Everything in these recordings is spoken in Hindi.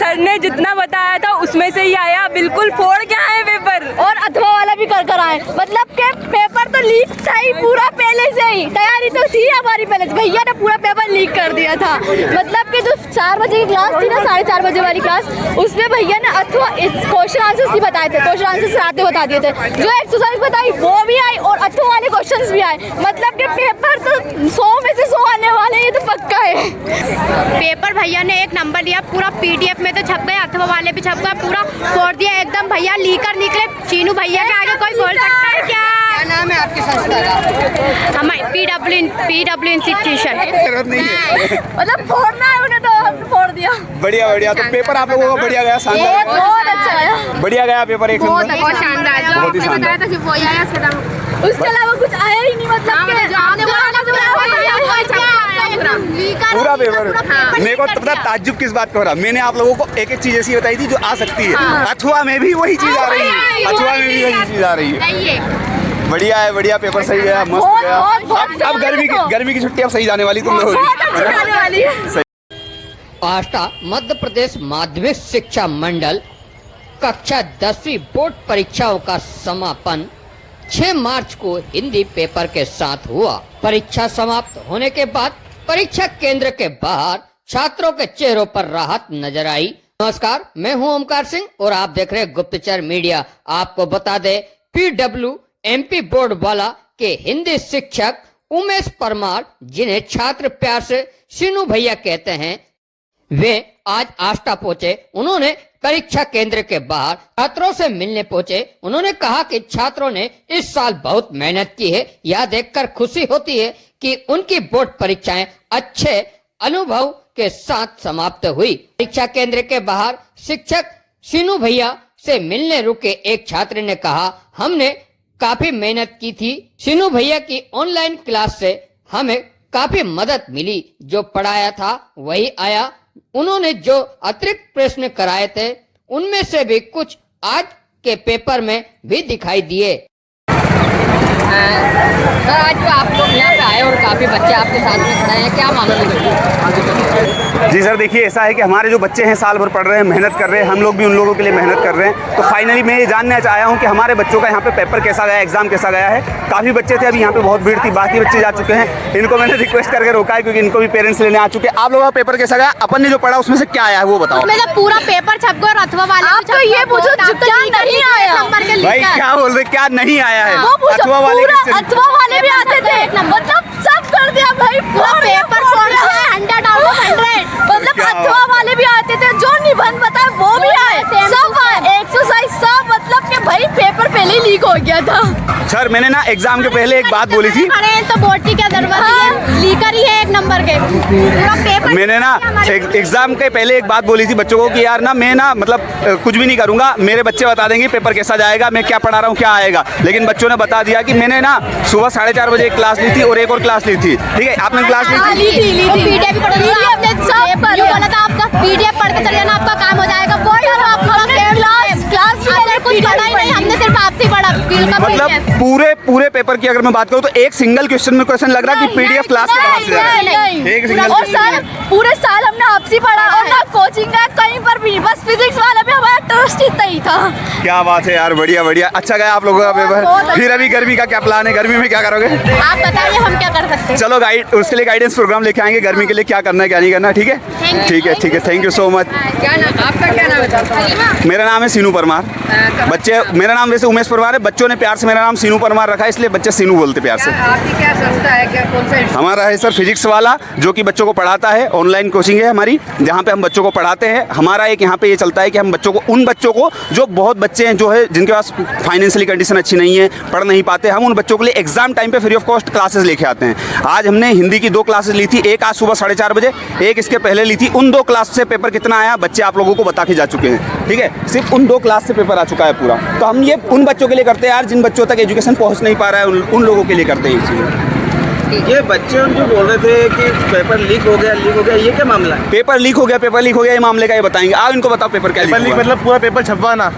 सर ने जितना बताया था उसमें से ही आया, बिल्कुल फोड़ के आए पेपर। और अथवा वाला भी कर आए, मतलब के पेपर तो लीक था ही पूरा पहले से ही, तैयारी तो थी हमारी पहले से। भैया ने पूरा पेपर लीक कर दिया था। मतलब कि जो 4 बजे की क्लास थी ना, 4:30 बजे वाली क्लास, उसमें भैया ने अथवा क्वेश्चन आंसर्स ही बताए थे, क्वेश्चन आंसर्स आते बता दिए थे। जो एक्सरसाइज बताई वो भी आई और अथवा वाले क्वेश्चन भी आए। मतलब के पेपर तो 100 में से 100 आने वाले, ये तो पक्का है। पेपर भैया ने एक नंबर लिया, पूरा PDF में तो छप गया, अथवा वाले भी छप गया, पूरा फोड़ दिया एकदम। भैया लीकर निकले। चीनू भैया के आगे कोई बोल सकता है क्या? क्या नाम है आपकी संस्था का? हमारे PW इंस्टीट्यूशन। मतलब फोड़ना है उन्हें तो हम फोड़ दिया। बढ़िया बढ़िया। तो पेपर आप लोगों का बढ़िया गया, शानदार, बहुत अच्छा आया, बढ़िया गया पेपर, एक नंबर, बहुत शानदार। बहुत ही शानदार। उसके अलावा कुछ आया ही नहीं। मतलब पूरा पेपर मेरे को तो पता ताज्जुब किस बात का हो रहा। मैंने आप लोगों को एक एक चीज ऐसी बताई थी जो आ सकती है। अथवा में भी वही चीज आ रही है, अथवा में भी वही चीज आ रही है। बढ़िया है, बढ़िया पेपर सही गया, मस्त गया। अब गर्मी की छुट्टी अब सही जाने वाली तुम लोग। आष्टा मध्य प्रदेश माध्यमिक शिक्षा मंडल कक्षा 10वीं बोर्ड परीक्षाओं का समापन 6 मार्च को हिंदी पेपर के साथ हुआ। परीक्षा समाप्त होने के बाद परीक्षा केंद्र के बाहर छात्रों के चेहरों पर राहत नजर आई। नमस्कार, मैं हूं ओमकार सिंह और आप देख रहे हैं गुप्तचर मीडिया। आपको बता दें, PW MP बोर्ड वाला के हिंदी शिक्षक उमेश परमार, जिन्हें छात्र प्यार से सीनू भैया कहते हैं, वे आज आष्टा पहुंचे। उन्होंने परीक्षा केंद्र के बाहर छात्रों से मिलने पहुंचे। उन्होंने कहा कि छात्रों ने इस साल बहुत मेहनत की है। यह देखकर खुशी होती है कि उनकी बोर्ड परीक्षाएं अच्छे अनुभव के साथ समाप्त हुई। परीक्षा केंद्र के बाहर शिक्षक सीनू भैया से मिलने रुके एक छात्र ने कहा, हमने काफी मेहनत की थी। सीनू भैया की ऑनलाइन क्लास से हमें काफी मदद मिली। जो पढ़ाया था वही आया। उन्होंने जो अतिरिक्त प्रश्न कराए थे उनमें से भी कुछ आज के पेपर में भी दिखाई दिए। सर, आज जो आप लोग यहाँ पे आए और काफी बच्चे आपके साथ में खड़े हैं, क्या मामला है? जी सर, देखिए ऐसा है कि हमारे जो बच्चे हैं साल भर पढ़ रहे हैं, मेहनत कर रहे हैं, हम लोग भी उन लोगों के लिए मेहनत कर रहे हैं। तो फाइनली मैं ये जानना आया हूँ कि हमारे बच्चों का यहाँ पे पेपर कैसा गया, एग्जाम कैसा गया है। काफ़ी बच्चे थे, अभी यहाँ पे बहुत भीड़ थी, बाकी बच्चे जा चुके हैं। इनको मैंने रिक्वेस्ट करके रोका है क्योंकि इनको भी पेरेंट्स लेने आ चुके हैं। आप लोगों का पेपर कैसा गया? अपन ने जो पढ़ा उसमें से क्या आया है वो बताओ। मतलब पूरा पेपर छप गया और अथवा वाले आप तो ये पूछो क्या नहीं आया। भाई क्या बोल रहे, क्या नहीं आया है? अथवा वाले भी आते थे, मतलब सब कर दिया भाई, पूरा पेपर फोड़ दिया 100 आउट ऑफ 100। मतलब अथवा वाले भी आते थे, जो निबंध बताए वो भी आए, सब एक्सरसाइज सब। मतलब कि भाई पेपर पहले ही लीक हो गया था। सर, मैंने ना एग्जाम के पहले एक बात बोली थी, तो बोर्ड की क्या जरूरत है, लीकर ही है एक नंबर के पूरा पेपर। मैंने ना एग्जाम के पहले एक बात बोली थी बच्चों को कि यार ना मैं ना मतलब कुछ भी नहीं करूंगा, मेरे बच्चे बता देंगे पेपर कैसा जाएगा, मैं क्या पढ़ा रहा हूँ क्या आएगा। लेकिन बच्चों ने बता दिया कि मैंने ना सुबह 4:30 बजे एक क्लास ली थी और एक और क्लास ली थी। ठीक है, आपने क्लास ली थी, PDF भी पढ़ लिया आपने, सब बोला था आपका PDF पढ़ के चले जाना, आपका काम हो जाएगा। कुछ पढ़ा ही नहीं, हमने सिर्फ आपसे पढ़ा। मतलब पूरे पेपर की अगर मैं बात करूँ तो एक सिंगल क्वेश्चन में क्वेश्चन लग रहा है कि PDF क्लास के बाहर से आ रहा है। एक सिंगल। और सर पूरे साल हमने आपसे पढ़ा और ना कोचिंग का कहीं पर भी, बस फिजिक्स वाला भी हमारा टेस्ट इतना ही था। क्या बात है यार, बढ़िया बढ़िया। अच्छा गया आप लोगों का पेपर। फिर अभी गर्मी का क्या प्लान है, गर्मी में क्या करोगे? आप बताइए, हम क्या कर सकते हैं। चलो गाइड, उसके लिए गाइडेंस प्रोग्राम लेके आएंगे, गर्मी के लिए क्या करना है क्या नहीं करना। ठीक है, ठीक है, ठीक है, थैंक यू सो मच। क्या नाम आपका, क्या नाम है? मेरा नाम है सीनू परमार। बच्चे, मेरा नाम वैसे उमेश परमार है, बच्चों ने प्यार से मेरा नाम सीनू परमार रखा है, इसलिए बच्चे सीनू बोलते प्यार से। आपकी क्या संस्था है, क्या कौन सा? हमारा है सर फिजिक्स वाला, जो कि बच्चों को पढ़ाता है। ऑनलाइन कोचिंग है हमारी, जहाँ पे हम बच्चों को पढ़ाते हैं। हमारा एक यहाँ पे ये चलता है कि हम बच्चों को, उन बच्चों को जो बहुत बच्चे हैं जो है जिनके पास फाइनेंशियली कंडीशन अच्छी नहीं है, पढ़ नहीं पाते, हम उन बच्चों के लिए एग्जाम टाइम पे फ्री ऑफ कॉस्ट क्लासेस लेके आते हैं। आज हमने हिंदी की 2 क्लासेस ली थी, एक आज सुबह 4:30 बजे, एक इसके पहले ली थी। उन 2 क्लास से पेपर कितना आया बच्चे आप लोगों को बता के जा चुके हैं। ठीक है, सिर्फ उन 2 क्लास से पेपर आ चुका है पूरा। तो हम ये उन बच्चों के लिए करते हैं यार जिन बच्चों तक एजुकेशन पहुँच नहीं पा रहा है, उन लोगों के लिए करते हैं ये चीज़। ये बच्चे जो बोल रहे थे कि पेपर लीक हो गया, ये क्या मामला है? पेपर लीक हो गया, ये मामले का ये बताएंगे। आप इनको बताओ पेपर क्या लीक हुआ? मतलब पूरा पेपर छपवाना,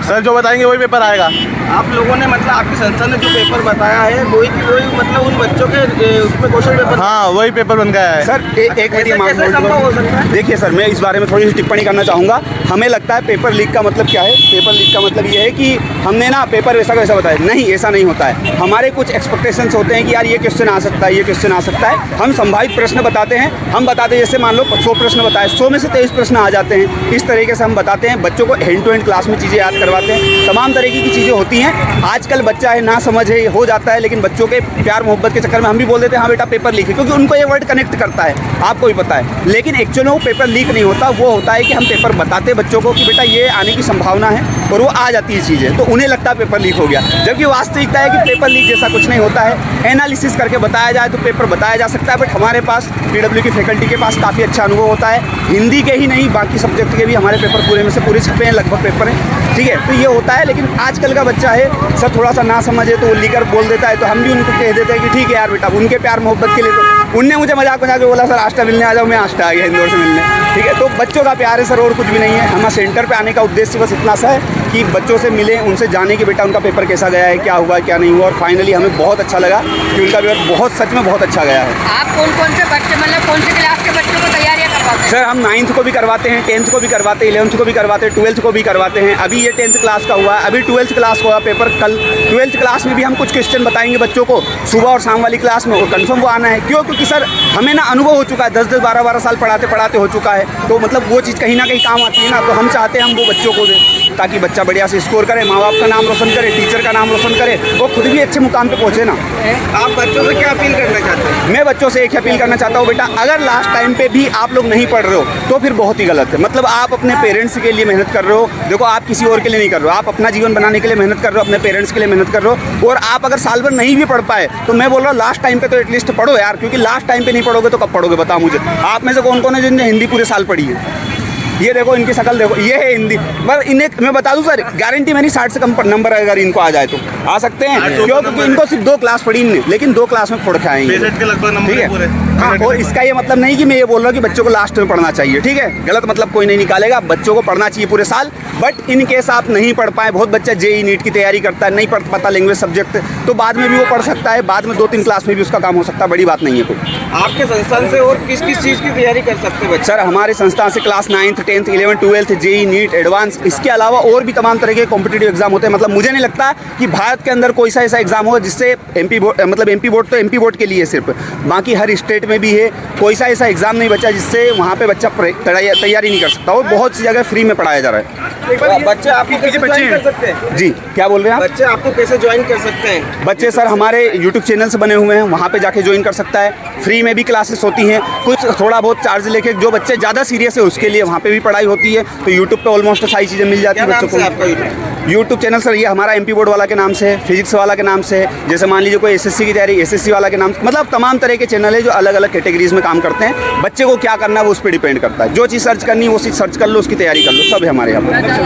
सर जो बताएंगे वही पेपर आएगा। आप लोगों ने मतलब आपकी संस्था ने जो पेपर बताया है वही की वही मतलब उन बच्चों के उसमें क्वेश्चन पेपर। हाँ वही पेपर बन गया है। सर एक मिनट कैसे संभव हो सकता है? देखिए सर, मैं इस बारे में थोड़ी सी टिप्पणी करना चाहूँगा। हमें लगता है पेपर लीक का मतलब क्या है। पेपर लीक का मतलब ये है कि हमने ना पेपर वैसा वैसा बताया, नहीं ऐसा नहीं होता है। हमारे कुछ एक्सपेक्टेशंस होते हैं कि यार ये क्वेश्चन आ सकता है, ये क्वेश्चन आ सकता है। हम संभावित प्रश्न बताते हैं। हम बताते हैं जैसे मान लो 100 प्रश्न बताए, 100 में से 23 प्रश्न आ जाते हैं। इस तरीके से हम बताते हैं, बच्चों को हैंड टू हैंड क्लास में चीज़ें याद करवाते हैं। तमाम तरीके की चीज़ें होती हैं। आजकल बच्चा है ना समझ है, हो जाता है, लेकिन बच्चों के प्यार मोहब्बत के चक्कर में हम भी बोल देते हैं हाँ बेटा पेपर लीक है, क्योंकि उनको ये वर्ड कनेक्ट करता है, आपको भी पता है। लेकिन एक्चुअली वो पेपर लीक नहीं होता। वो होता है कि हम पेपर बताते हैं बच्चों को कि बेटा ये आने की संभावना है, और वो आ जाती है चीज़ें, तो उन्हें लगता है पेपर लीक हो गया। जबकि वास्तविकता है कि पेपर लीक जैसा कुछ नहीं होता है। एनालिसिस करके बताया जाए तो पेपर बताया जा सकता है। बट हमारे पास PW की फैकल्टी के पास काफ़ी अच्छा अनुभव होता है। हिंदी के ही नहीं, बाकी सब्जेक्ट के भी हमारे पेपर पूरे में से पूरे छपे हैं, लगभग पेपर हैं, ठीक है। तो ये होता है। लेकिन आजकल का बच्चा है सर थोड़ा सा ना समझे तो वो लीकर बोल देता है, तो हम भी उनको कह देते हैं कि ठीक है यार बेटा, उनके प्यार मोहब्बत के लिए। तो उनने मुझे मजाक के बोला सर आष्टा मिलने आ जाओ, मैं आष्टा आ गया इंदौर से मिलने, ठीक है। तो बच्चों का प्यार है सर, और कुछ भी नहीं है। हमारा सेंटर पे आने का उद्देश्य बस इतना सा है कि बच्चों से मिले, उनसे जाने कि बेटा उनका पेपर कैसा गया है, क्या हुआ क्या नहीं हुआ। और फाइनली हमें बहुत अच्छा लगा कि उनका पेपर बहुत सच में बहुत अच्छा गया है। आप कौन कौन से बच्चे मतलब कौन से क्लास के बच्चों को तैयारियां करवाते हैं? सर हम 9th को भी करवाते हैं, 10th को भी करवाते हैं, 11th को भी करवाते हैं, 12th को भी करवाते हैं। अभी ये 10th क्लास का हुआ है, अभी 12th क्लास का हुआ पेपर कल। 12th क्लास में भी हम कुछ क्वेश्चन बताएंगे बच्चों को सुबह और शाम वाली क्लास में, और कंफर्म वो आना है। क्यों? क्योंकि सर हमें ना अनुभव हो चुका है, 10-10, 12-12 साल पढ़ाते पढ़ाते हो चुका है। तो मतलब वो चीज़ कहीं ना कहीं काम आती है ना। तो हम चाहते हैं हम वो बच्चों को दें ताकि बच्चा बढ़िया से स्कोर करे, माँ बाप का नाम रोशन करे, टीचर का नाम रोशन करे, वो खुद भी अच्छे मुकाम पे पहुँचे ना। आप बच्चों से क्या अपील करना चाहते हैं? मैं बच्चों से एक ही अपील करना चाहता हूँ, बेटा अगर लास्ट टाइम पे भी आप लोग नहीं पढ़ रहे हो तो फिर बहुत ही गलत है। मतलब आप अपने पेरेंट्स के लिए मेहनत कर रहे हो। देखो आप किसी और के लिए नहीं कर रहे हो, आप अपना जीवन बनाने के लिए मेहनत कर रहे हो, अपने पेरेंट्स के लिए मेहनत कर रहे हो। और आप अगर साल भर नहीं भी पढ़ पाए तो मैं बोल रहा हूँ लास्ट टाइम पे तो एटलीस्ट पढ़ो यार, क्योंकि लास्ट टाइम पे नहीं पढ़ोगे तो कब पढ़ोगे बताओ मुझे। आप में से कौन कौन है जिनने हिंदी पूरे साल पढ़ी है? ये देखो इनकी शक्ल देखो, ये है हिंदी। पर इन्हें मैं बता दूं सर, गारंटी मेरी 60 से कम नंबर अगर इनको आ जाए तो आ सकते हैं। क्यों? क्योंकि इनको सिर्फ 2 क्लास पढ़ी इनने, लेकिन 2 क्लास में फोड़ के आएंगे, ठीक है। हाँ, और इसका ये मतलब नहीं कि मैं ये बोल रहा हूँ कि बच्चों को लास्ट में पढ़ना चाहिए, ठीक है। गलत मतलब कोई नहीं निकालेगा, बच्चों को पढ़ना चाहिए पूरे साल। बट इन केस आप नहीं पढ़ पाए, बहुत बच्चा JEE नीट की तैयारी करता है, नहीं पढ़ पाता लैंग्वेज सब्जेक्ट, तो बाद में भी वो पढ़ सकता है। बाद में 2-3 क्लास में भी उसका काम हो सकता है, बड़ी बात नहीं है कोई। आपके संस्थान से और किस किस चीज़ की तैयारी कर सकते हैं बच्चे? सर हमारे संस्थान से class 9th, 10th, 11th, 12th, JEE NEET advance, इसके अलावा और भी तमाम तरह के कॉम्पिटिटिव एग्जाम होते हैं। मतलब मुझे नहीं लगता कि भारत के अंदर कोई सा ऐसा एग्जाम होगा जिससे MP बोर्ड, मतलब MP बोर्ड तो MP बोर्ड के लिए सिर्फ, बाकी हर स्टेट में भी है। कोई सा ऐसा एग्जाम नहीं बचा जिससे वहाँ पे बच्चा तैयारी नहीं कर सकता। और बहुत सी जगह फ्री में पढ़ाया जा रहा है। बच्चे आपको कैसे ज्वाइन कर सकते हैं? जी क्या बोल रहे हैं आप? बच्चे आपको कैसे ज्वाइन कर सकते हैं? बच्चे सर हमारे YouTube चैनल से बने हुए हैं, वहाँ पे जाके ज्वाइन कर सकता है। फ्री में भी क्लासेस होती हैं, कुछ थोड़ा बहुत चार्ज लेके। जो बच्चे ज़्यादा सीरियस है उसके लिए वहाँ पे भी पढ़ाई होती है। तो YouTube पे ऑलमोस्ट सारी चीज़ें मिल जाती है बच्चों को। YouTube चैनल सर ये हमारा MP बोर्ड वाला के नाम से है, फिजिक्स वाला के नाम से है। जैसे मान लीजिए कोई SSC की तैयारी, SSC वाला के नाम से। मतलब तमाम तरह के चैनल है जो अलग अलग कैटेगरीज में काम करते हैं। बच्चे को क्या करना है वो उस पर डिपेंड करता है। जो चीज़ सर्च करनी है वो चीज़ सर्च कर लो, उसकी तैयारी कर लो, सब है हमारे यहाँ पर।